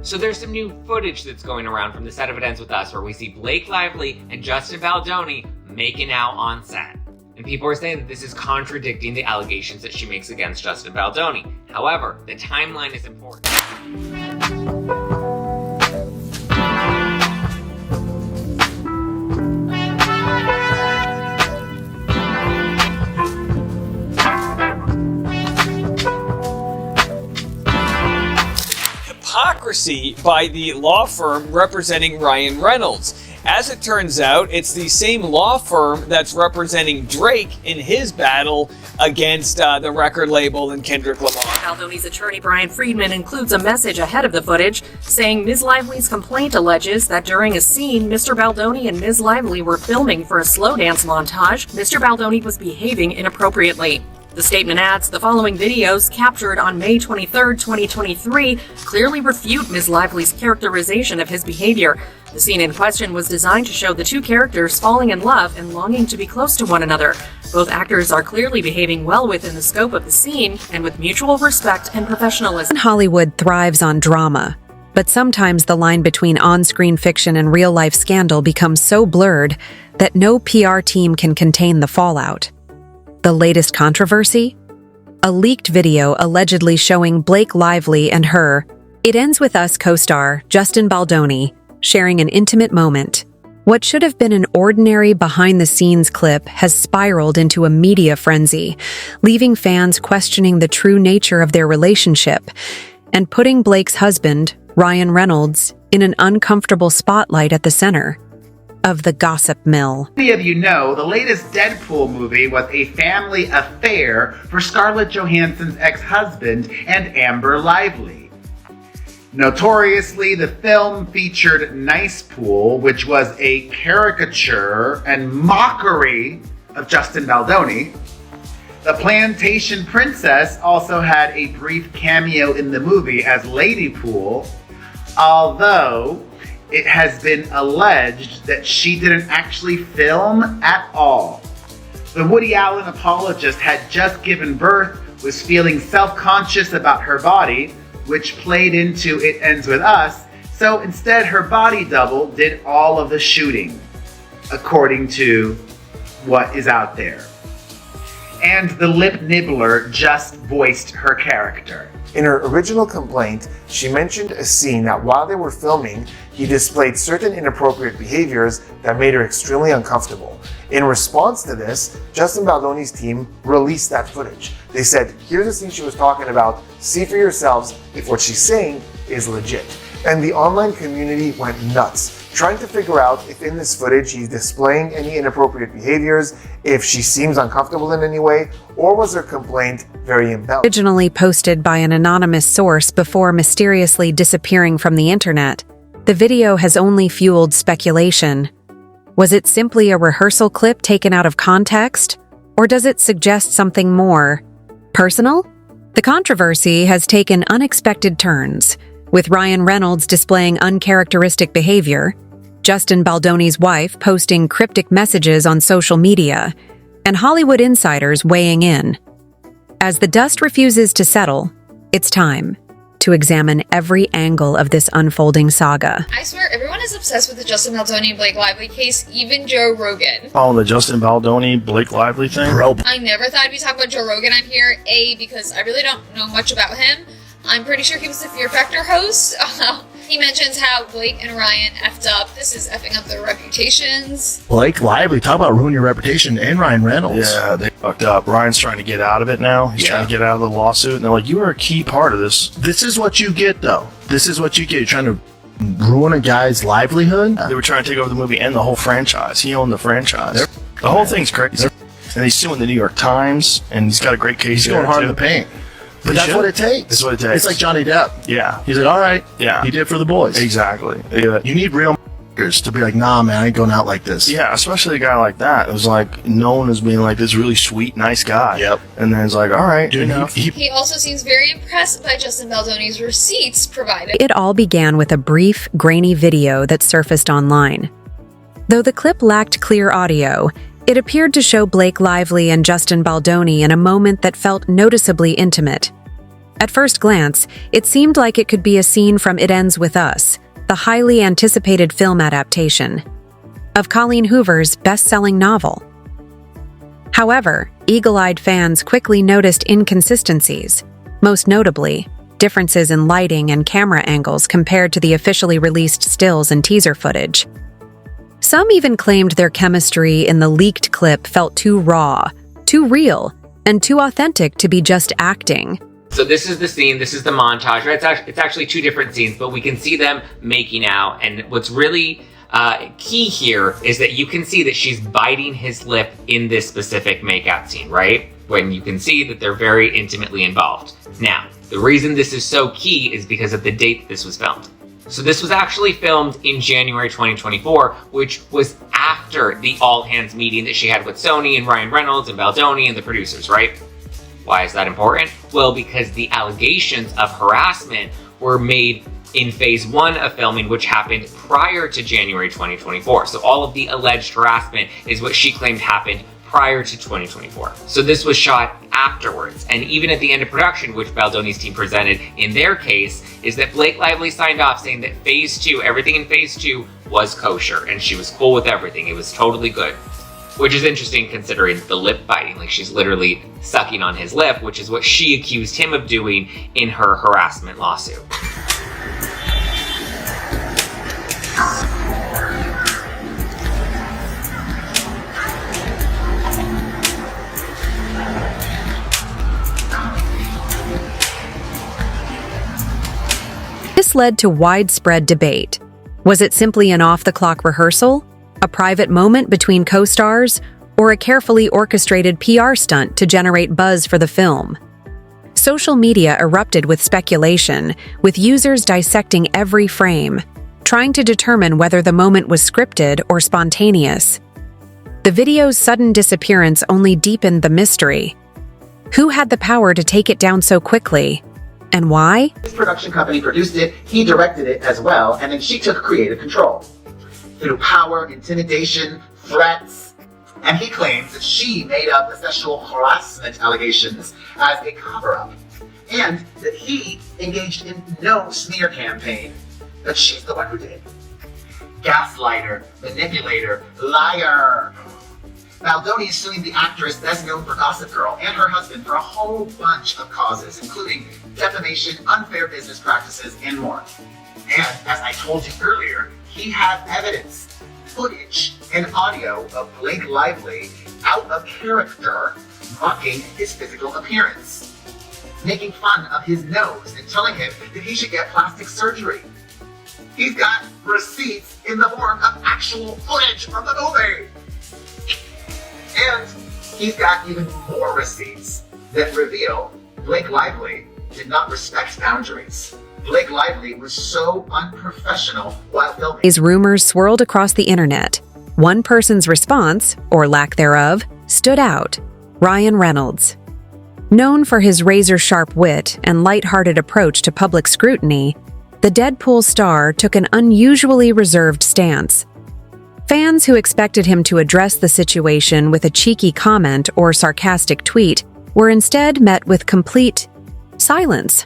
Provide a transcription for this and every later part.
So there's some new footage that's going around from the set of It Ends With Us where we see Blake Lively and Justin Baldoni making out on set. And people are saying that this is contradicting the allegations that she makes against Justin Baldoni. However, the timeline is important. Hypocrisy by the law firm representing Ryan Reynolds. As it turns out, it's the same law firm that's representing Drake in his battle against the record label and Kendrick Lamar. Baldoni's attorney Brian Friedman includes a message ahead of the footage saying Ms. Lively's complaint alleges that during a scene, Mr. Baldoni and Ms. Lively were filming for a slow dance montage. Mr. Baldoni was behaving inappropriately. The statement adds, the following videos, captured on May 23, 2023, clearly refute Ms. Lively's characterization of his behavior. The scene in question was designed to show the two characters falling in love and longing to be close to one another. Both actors are clearly behaving well within the scope of the scene and with mutual respect and professionalism. Hollywood thrives on drama, but sometimes the line between on-screen fiction and real-life scandal becomes so blurred that no PR team can contain the fallout. The latest controversy? A leaked video allegedly showing Blake Lively and her It Ends With Us co-star Justin Baldoni sharing an intimate moment. What should have been an ordinary behind-the-scenes clip has spiraled into a media frenzy, leaving fans questioning the true nature of their relationship and putting Blake's husband, Ryan Reynolds, in an uncomfortable spotlight at the center of the gossip mill. Many of you know the latest Deadpool movie was a family affair for Scarlett Johansson's ex-husband and Amber Lively. Notoriously, the film featured Nice Pool, which was a caricature and mockery of Justin Baldoni. The Plantation Princess also had a brief cameo in the movie as Lady Pool, although it has been alleged that she didn't actually film at all. The Woody Allen apologist had just given birth, was feeling self-conscious about her body, which played into It Ends With Us, so instead her body double did all of the shooting, according to what is out there. And the lip nibbler just voiced her character. In her original complaint, she mentioned a scene that while they were filming, he displayed certain inappropriate behaviors that made her extremely uncomfortable. In response to this, Justin Baldoni's team released that footage. They said, here's the scene she was talking about, see for yourselves if what she's saying is legit. And the online community went nuts, trying to figure out if in this footage he's displaying any inappropriate behaviors, if she seems uncomfortable in any way, or was her complaint very embellished. Originally posted by an anonymous source before mysteriously disappearing from the internet, the video has only fueled speculation. Was it simply a rehearsal clip taken out of context? Or does it suggest something more personal? The controversy has taken unexpected turns, with Ryan Reynolds displaying uncharacteristic behavior, Justin Baldoni's wife posting cryptic messages on social media, and Hollywood insiders weighing in. As the dust refuses to settle, it's time to examine every angle of this unfolding saga. I swear, everyone is obsessed with the Justin Baldoni and Blake Lively case, even Joe Rogan. Oh, the Justin Baldoni, Blake Lively thing? Bro. I never thought I'd be talking about Joe Rogan on here, A, because I really don't know much about him. I'm pretty sure he was the Fear Factor host. He mentions how Blake and Ryan effed up. This is effing up their reputations. Blake Lively, talk about ruining your reputation, and Ryan Reynolds. Yeah, they fucked up. Ryan's trying to get out of it now. He's trying to get out of the lawsuit. And they're like, you are a key part of this. This is what you get, though. This is what you get. You're trying to ruin a guy's livelihood. They were trying to take over the movie and the whole franchise. He owned the franchise. The whole thing's crazy. And he's suing the New York Times, and he's got a great case. He's going hard in the paint. But that's what it takes. That's what it takes. It's like Johnny Depp. Yeah. He's like, all right. Yeah. He did it for the boys. Exactly. Yeah. You need real to be like, nah, man, I ain't going out like this. Yeah, especially a guy like that. It was like known as being like this really sweet, nice guy. Yep. And then it's like, all right, dude. He also seems very impressed by Justin Baldoni's receipts provided. It all began with a brief, grainy video that surfaced online. Though the clip lacked clear audio, it appeared to show Blake Lively and Justin Baldoni in a moment that felt noticeably intimate. At first glance, it seemed like it could be a scene from It Ends With Us, the highly anticipated film adaptation of Colleen Hoover's best-selling novel. However, eagle-eyed fans quickly noticed inconsistencies, most notably, differences in lighting and camera angles compared to the officially released stills and teaser footage. Some even claimed their chemistry in the leaked clip felt too raw, too real, and too authentic to be just acting. So this is the scene, this is the montage, right? It's actually two different scenes, but we can see them making out, and what's really key here is that you can see that she's biting his lip in this specific makeout scene, right? When you can see that they're very intimately involved. Now, the reason this is so key is because of the date that this was filmed. So this was actually filmed in January 2024, which was after the all-hands meeting that she had with Sony and Ryan Reynolds and Baldoni and the producers, right? Why is that important? Well, because the allegations of harassment were made in phase 1 of filming, which happened prior to January 2024. So all of the alleged harassment is what she claimed happened prior to 2024. So this was shot afterwards. And even at the end of production, which Baldoni's team presented in their case, is that Blake Lively signed off saying that phase 2, everything in phase 2 was kosher and she was cool with everything. It was totally good. Which is interesting considering the lip biting, like she's literally sucking on his lip, which is what she accused him of doing in her harassment lawsuit. This led to widespread debate. Was it simply an off-the-clock rehearsal? A private moment between co-stars, or a carefully orchestrated PR stunt to generate buzz for the film? Social media erupted with speculation, with users dissecting every frame, trying to determine whether the moment was scripted or spontaneous. The video's sudden disappearance only deepened the mystery. Who had the power to take it down so quickly? And why? His production company produced it, he directed it as well, and then she took creative control. Through power, intimidation, threats, and he claims that she made up the sexual harassment allegations as a cover-up, and that he engaged in no smear campaign, that she's the one who did. Gaslighter, manipulator, liar. Baldoni is suing the actress best known for Gossip Girl and her husband for a whole bunch of causes, including defamation, unfair business practices, and more. And as I told you earlier, he has evidence, footage, and audio of Blake Lively out of character mocking his physical appearance, making fun of his nose and telling him that he should get plastic surgery. He's got receipts in the form of actual footage from the movie. And he's got even more receipts that reveal Blake Lively did not respect boundaries. Blake Lively was so unprofessional while filming. These rumors swirled across the internet. One person's response, or lack thereof, stood out: Ryan Reynolds. Known for his razor-sharp wit and lighthearted approach to public scrutiny, the Deadpool star took an unusually reserved stance. Fans who expected him to address the situation with a cheeky comment or sarcastic tweet were instead met with complete silence.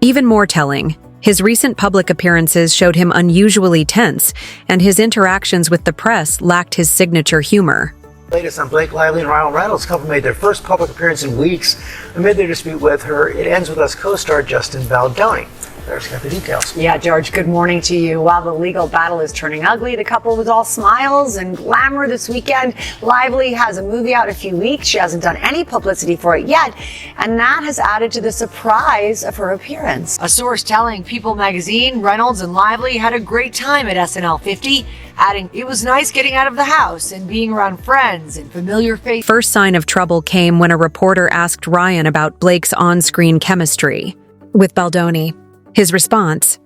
Even more telling, his recent public appearances showed him unusually tense, and his interactions with the press lacked his signature humor. Latest on Blake Lively and Ryan Reynolds. Couple made their first public appearance in weeks amid their dispute with her It Ends With Us co-star Justin Baldoni. There's got the details. Yeah, George, good morning to you. While the legal battle is turning ugly, the couple was all smiles and glamour this weekend. Lively has a movie out in a few weeks. She hasn't done any publicity for it yet, and that has added to the surprise of her appearance. A source telling People magazine Reynolds and Lively had a great time at SNL 50, adding, "It was nice getting out of the house and being around friends and familiar faces." First sign of trouble came when a reporter asked Ryan about Blake's on-screen chemistry with Baldoni. His response,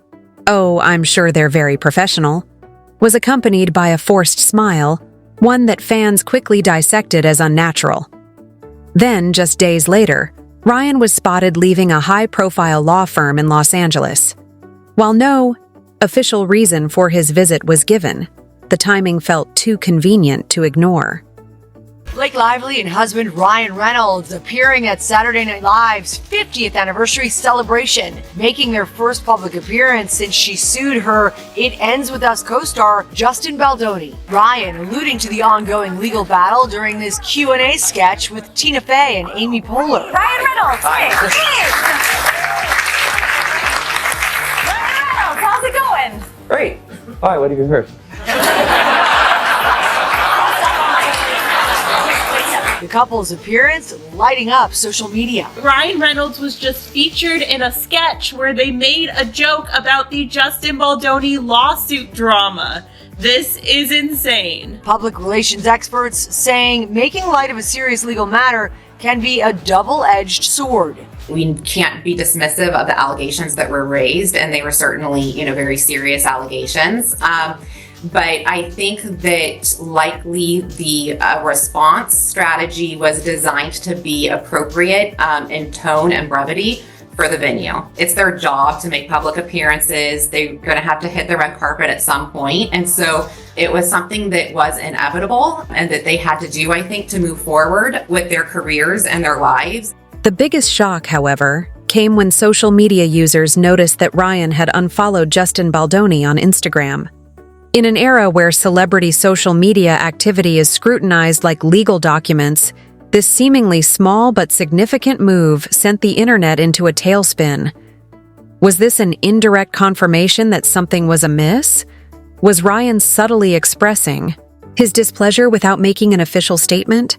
"Oh, I'm sure they're very professional," was accompanied by a forced smile, one that fans quickly dissected as unnatural. Then, just days later, Ryan was spotted leaving a high-profile law firm in Los Angeles. While no official reason for his visit was given, the timing felt too convenient to ignore. Blake Lively and husband Ryan Reynolds appearing at Saturday Night Live's 50th anniversary celebration, making their first public appearance since she sued her It Ends With Us co-star Justin Baldoni. Ryan alluding to the ongoing legal battle during this Q&A sketch with Tina Fey and Amy Poehler. Ryan Reynolds, hey! Ryan Reynolds, how's it going? Great. Hi, what have you heard? The couple's appearance lighting up social media. Ryan Reynolds was just featured in a sketch where they made a joke about the Justin Baldoni lawsuit drama. This is insane. Public relations experts saying making light of a serious legal matter can be a double-edged sword. We can't be dismissive of the allegations that were raised, and they were certainly, very serious allegations. But I think that likely the response strategy was designed to be appropriate in tone and brevity for the venue. It's their job to make public appearances. They're going to have to hit the red carpet at some point. And so it was something that was inevitable and that they had to do, I think, to move forward with their careers and their lives. The biggest shock, however, came when social media users noticed that Ryan had unfollowed Justin Baldoni on Instagram. In an era where celebrity social media activity is scrutinized like legal documents, this seemingly small but significant move sent the internet into a tailspin. Was this an indirect confirmation that something was amiss? Was Ryan subtly expressing his displeasure without making an official statement?